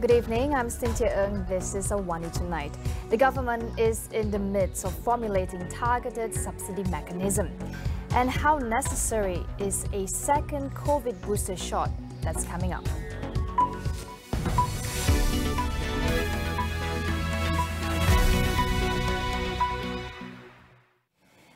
Good evening, I'm Cynthia Ng. This is AWANI Tonight. The government is in the midst of formulating targeted subsidy mechanism. And how necessary is a second COVID booster shot? That's coming up.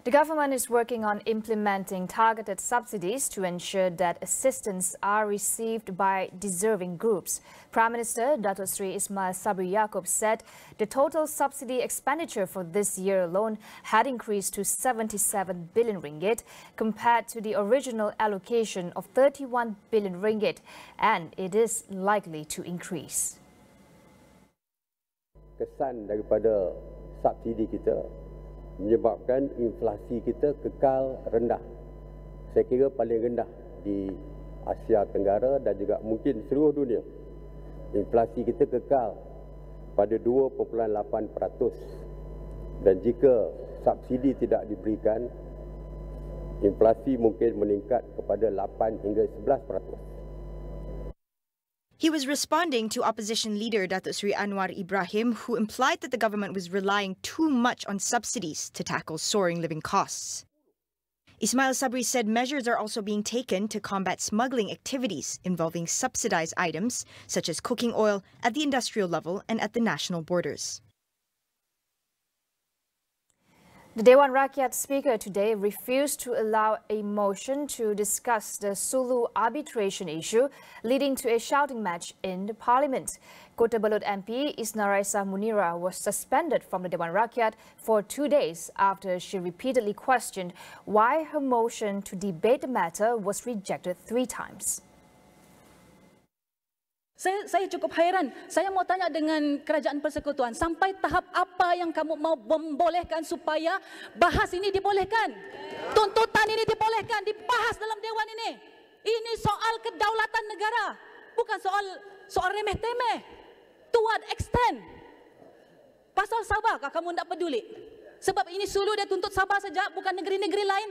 The government is working on implementing targeted subsidies to ensure that assistance are received by deserving groups. Prime Minister Datuk Sri Ismail Sabri Yaakob said the total subsidy expenditure for this year alone had increased to 77 billion ringgit compared to the original allocation of 31 billion ringgit, and it is likely to increase. Kesan daripada subsidi kita menyebabkan inflasi kita kekal rendah. Saya kira paling rendah di Asia Tenggara dan juga mungkin seluruh dunia. Inflasi kita kekal pada 2.8%. Dan jika subsidi tidak diberikan, inflasi mungkin meningkat kepada 8 hingga 11%. He was responding to opposition leader Datuk Sri Anwar Ibrahim, who implied that the government was relying too much on subsidies to tackle soaring living costs. Ismail Sabri said measures are also being taken to combat smuggling activities involving subsidized items, such as cooking oil, at the industrial level and at the national borders. The Dewan Rakyat Speaker today refused to allow a motion to discuss the Sulu arbitration issue, leading to a shouting match in the Parliament. Kota Belud MP Isna Raisa Munira was suspended from the Dewan Rakyat for 2 days after she repeatedly questioned why her motion to debate the matter was rejected 3 times. Saya cukup hairan. Saya mau tanya dengan Kerajaan Persekutuan, sampai tahap apa yang kamu mau membolehkan supaya bahas ini dibolehkan? Tuntutan ini dibolehkan, dibahas dalam Dewan ini. Ini soal kedaulatan negara, bukan soal remeh-temeh. To what extent? Pasal Sabah kah kamu tidak peduli? Sebab ini Sulu dia tuntut Sabah saja, bukan negeri-negeri lain.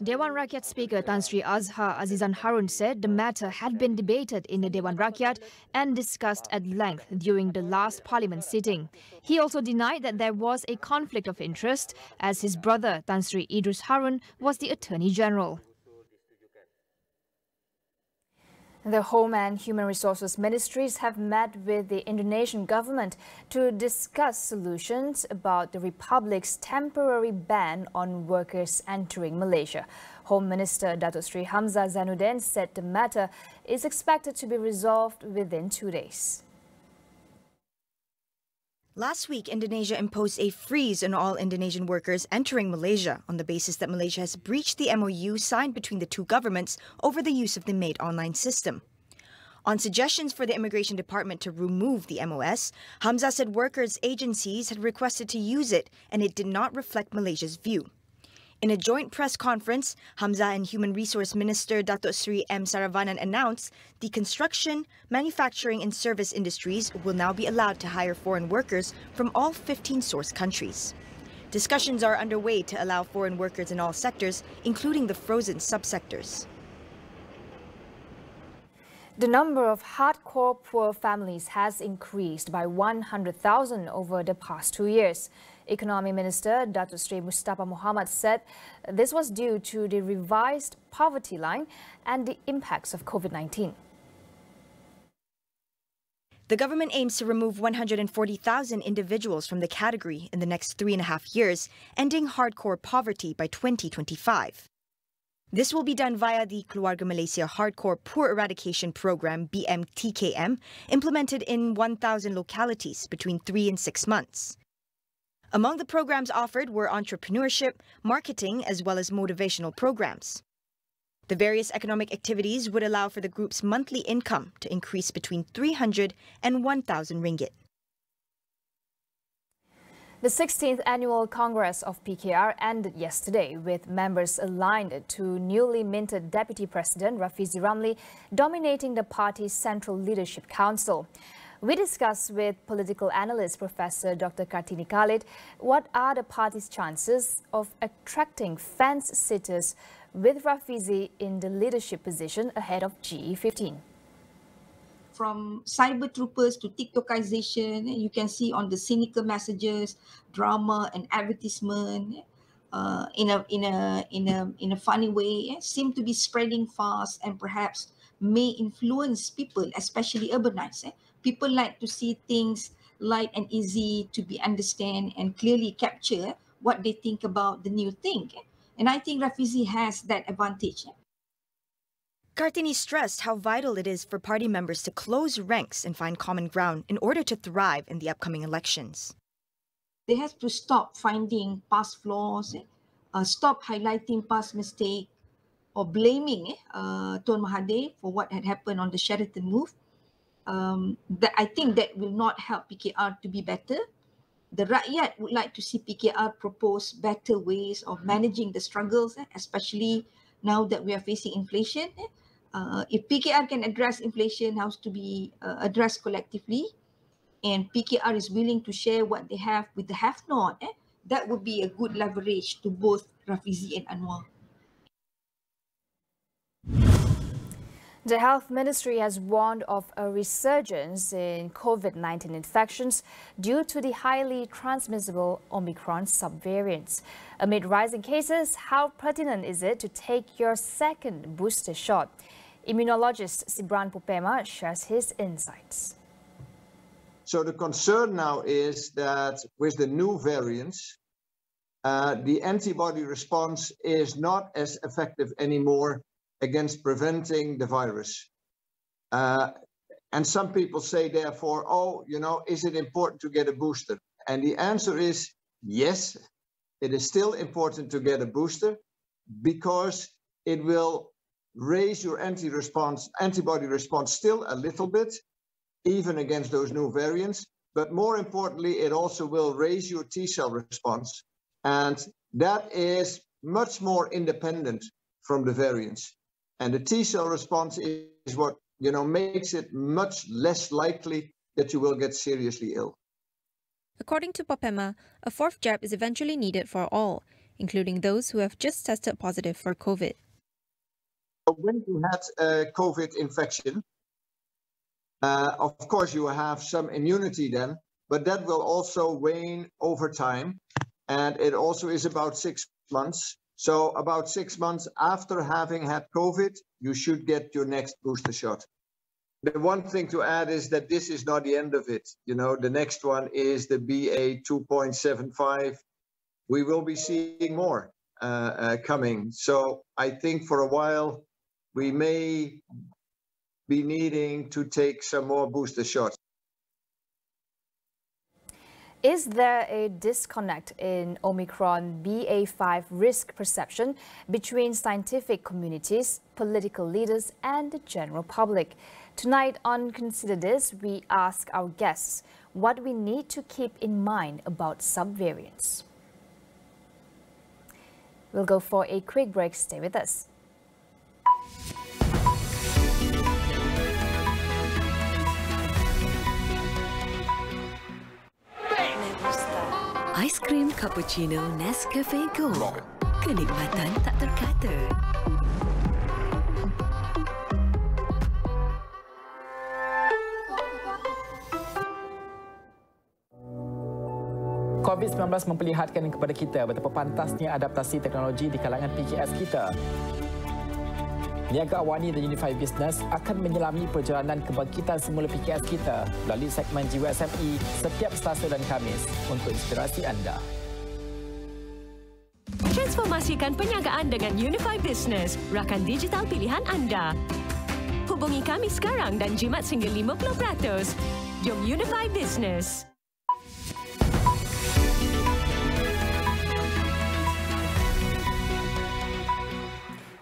Dewan Rakyat Speaker Tan Sri Azhar Azizan Harun said the matter had been debated in the Dewan Rakyat and discussed at length during the last Parliament sitting. He also denied that there was a conflict of interest, as his brother Tan Sri Idrus Harun was the Attorney General. The Home and Human Resources Ministries have met with the Indonesian government to discuss solutions about the Republic's temporary ban on workers entering Malaysia. Home Minister Datuk Sri Hamzah Zainuddin said the matter is expected to be resolved within 2 days. Last week, Indonesia imposed a freeze on all Indonesian workers entering Malaysia on the basis that Malaysia has breached the MOU signed between the two governments over the use of the Made Online system. On suggestions for the Immigration Department to remove the MOS, Hamzah said workers' agencies had requested to use it and it did not reflect Malaysia's view. In a joint press conference, Hamzah and Human Resource Minister Datuk Sri M. Saravanan announced the construction, manufacturing and service industries will now be allowed to hire foreign workers from all 15 source countries. Discussions are underway to allow foreign workers in all sectors, including the frozen subsectors. The number of hardcore poor families has increased by 100,000 over the past 2 years. Economy Minister Datuk Sri Mustafa Muhammad said this was due to the revised poverty line and the impacts of COVID-19. The government aims to remove 140,000 individuals from the category in the next 3.5 years, ending hardcore poverty by 2025. This will be done via the Keluarga Malaysia Hardcore Poor Eradication Program (BMTKM), implemented in 1,000 localities between 3 and 6 months. Among the programs offered were entrepreneurship, marketing, as well as motivational programs. The various economic activities would allow for the group's monthly income to increase between 300 and 1,000 ringgit. The 16th Annual Congress of PKR ended yesterday with members aligned to newly minted Deputy President Rafizi dominating the party's Central Leadership Council. We discussed with political analyst Professor Dr. Kartini Khalid what are the party's chances of attracting fence-sitters with Rafizi in the leadership position ahead of GE15. from cyber troopers to TikTokization. You can see on the cynical messages, drama and advertisement in a funny way seem to be spreading fast and perhaps may influence people, especially urbanized. People like to see things light and easy to be understand and clearly capture what they think about the new thing. And I think Rafizi has that advantage. Kartini stressed how vital it is for party members to close ranks and find common ground in order to thrive in the upcoming elections. They have to stop finding past flaws, stop highlighting past mistakes, or blaming Tun Mahathir for what had happened on the Sheraton move. I think that will not help PKR to be better. The Rakyat would like to see PKR propose better ways of managing the struggles, especially now that we are facing inflation. If PKR can address inflation, it has to be addressed collectively, and PKR is willing to share what they have with the have-not, that would be a good leverage to both Rafizi and Anwar. The Health Ministry has warned of a resurgence in COVID-19 infections due to the highly transmissible Omicron subvariants. Amid rising cases, how pertinent is it to take your second booster shot? Immunologist Sibran Pupema shares his insights. So the concern now is that with the new variants, the antibody response is not as effective anymore against preventing the virus. And some people say, therefore, oh, you know, is it important to get a booster? And the answer is yes, it is still important to get a booster because it will raise your antibody response still a little bit, even against those new variants. But more importantly, it also will raise your T-cell response. And that is much more independent from the variants. And the T-cell response is what, you know, makes it much less likely that you will get seriously ill. According to Popema, a fourth jab is eventually needed for all, including those who have just tested positive for COVID. When you had a COVID infection, of course you have some immunity then, but that will also wane over time. And it also is about 6 months. So about 6 months after having had COVID, you should get your next booster shot. The one thing to add is that this is not the end of it. You know, the next one is the BA 2.75. We will be seeing more coming. So I think for a while, we may be needing to take some more booster shots. Is there a disconnect in Omicron BA.5 risk perception between scientific communities, political leaders and the general public? Tonight on Consider This, we ask our guests what we need to keep in mind about subvariants. We'll go for a quick break. Stay with us. Aiskrim cappuccino Nescafe Gold. Kenikmatan tak terkata. COVID-19 memperlihatkan kepada kita betapa pantasnya adaptasi teknologi di kalangan PKS kita. Niaga AWANI dan Unified Business akan menyelami perjalanan kebangkitan semula PKS kita melalui segmen Jiwa SME setiap Selasa dan Khamis untuk inspirasi anda. Transformasikan perniagaan dengan Unified Business, rakan digital pilihan anda. Hubungi kami sekarang dan jimat sehingga 50%. Jom Unified Business.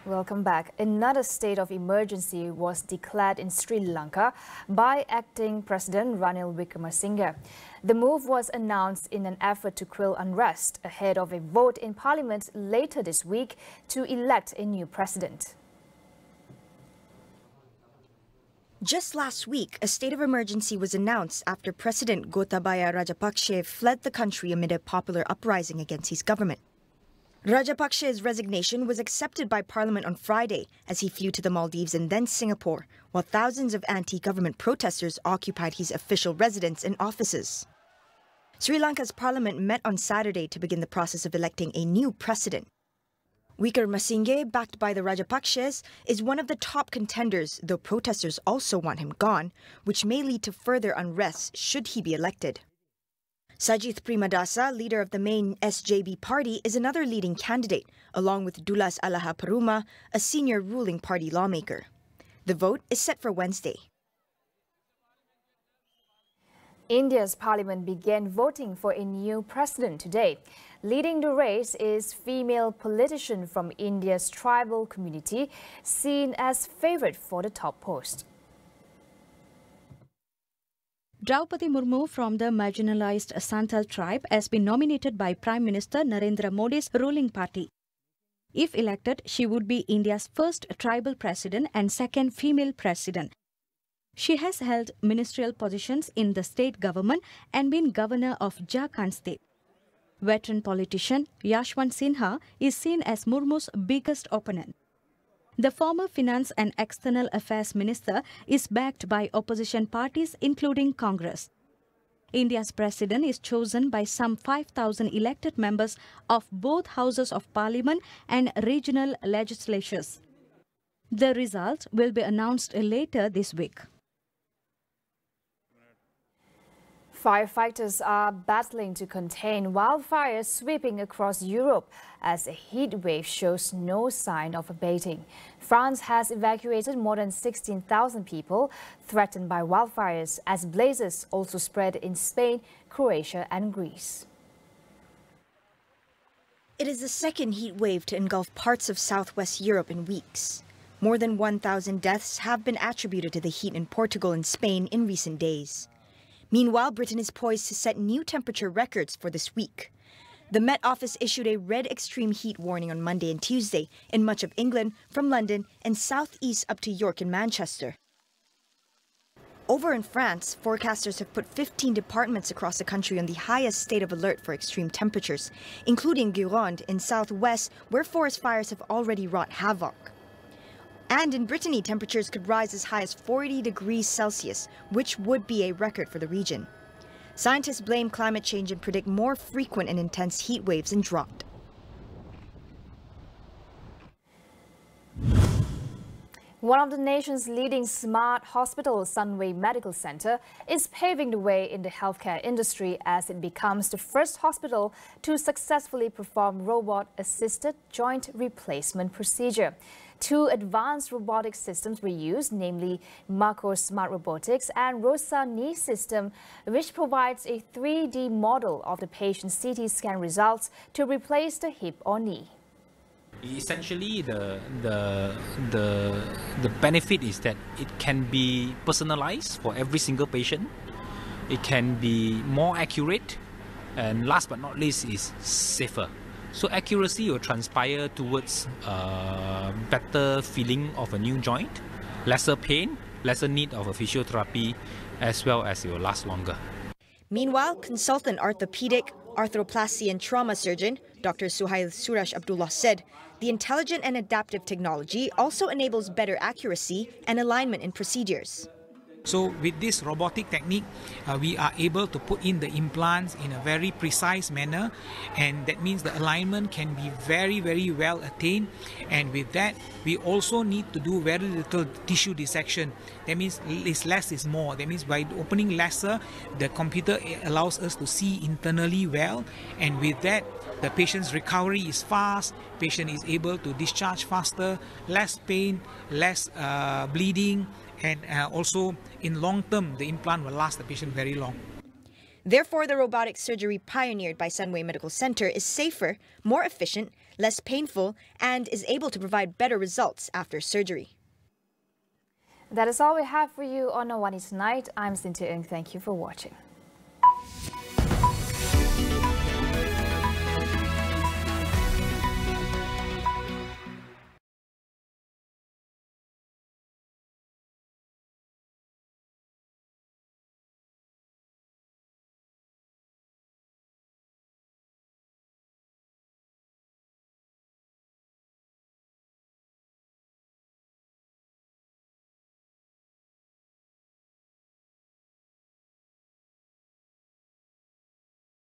Welcome back. Another state of emergency was declared in Sri Lanka by acting President Ranil Wickremesinghe. The move was announced in an effort to quell unrest ahead of a vote in Parliament later this week to elect a new president. Just last week, a state of emergency was announced after President Gotabaya Rajapaksa fled the country amid a popular uprising against his government. Rajapaksa's resignation was accepted by Parliament on Friday as he flew to the Maldives and then Singapore, while thousands of anti-government protesters occupied his official residence and offices. Sri Lanka's Parliament met on Saturday to begin the process of electing a new president. Wickremesinghe, backed by the Rajapaksas, is one of the top contenders, though protesters also want him gone, which may lead to further unrest should he be elected. Sajith Primadasa, leader of the main SJB party, is another leading candidate, along with Dulas Alaha Peruma, a senior ruling party lawmaker. The vote is set for Wednesday. India's parliament began voting for a new president today. Leading the race is female politician from India's tribal community, seen as favourite for the top post. Draupadi Murmu from the marginalised Santhal tribe has been nominated by Prime Minister Narendra Modi's ruling party. If elected, she would be India's first tribal president and second female president. She has held ministerial positions in the state government and been governor of Jharkhand state. Veteran politician Yashwant Sinha is seen as Murmu's biggest opponent. The former Finance and External Affairs Minister is backed by opposition parties including Congress. India's president is chosen by some 5,000 elected members of both houses of parliament and regional legislatures. The result will be announced later this week. Firefighters are battling to contain wildfires sweeping across Europe as a heat wave shows no sign of abating. France has evacuated more than 16,000 people threatened by wildfires as blazes also spread in Spain, Croatia and Greece. It is the second heat wave to engulf parts of southwest Europe in weeks. More than 1,000 deaths have been attributed to the heat in Portugal and Spain in recent days. Meanwhile, Britain is poised to set new temperature records for this week. The Met Office issued a red extreme heat warning on Monday and Tuesday in much of England, from London and southeast up to York and Manchester. Over in France, forecasters have put 15 departments across the country on the highest state of alert for extreme temperatures, including Gironde in southwest, where forest fires have already wrought havoc. And in Brittany, temperatures could rise as high as 40 degrees Celsius, which would be a record for the region. Scientists blame climate change and predict more frequent and intense heat waves in drought. One of the nation's leading smart hospitals, Sunway Medical Center, is paving the way in the healthcare industry as it becomes the first hospital to successfully perform robot-assisted joint replacement procedure. 2 advanced robotic systems were used, namely Mako Smart Robotics and Rosa Knee System, which provides a 3D model of the patient's CT scan results to replace the hip or knee. Essentially, the benefit is that it can be personalized for every single patient. It can be more accurate, and last but not least is safer. So accuracy will transpire towards better feeling of a new joint, lesser pain, lesser need of a physiotherapy, as well as it will last longer. Meanwhile, consultant orthopedic, arthroplasty and trauma surgeon Dr. Suhail Suraj Abdullah said the intelligent and adaptive technology also enables better accuracy and alignment in procedures. So with this robotic technique, we are able to put in the implants in a very precise manner, and that means the alignment can be very, very well attained. And with that, we also need to do very little tissue dissection. That means less is more. That means by opening lesser, the computer allows us to see internally well, and with that, the patient's recovery is fast, patient is able to discharge faster, less pain, less bleeding, and also in long term, the implant will last the patient very long. Therefore, the robotic surgery pioneered by Sunway Medical Center is safer, more efficient, less painful, and is able to provide better results after surgery. That is all we have for you on AWANI tonight. I'm Cynthia Ng. Thank you for watching.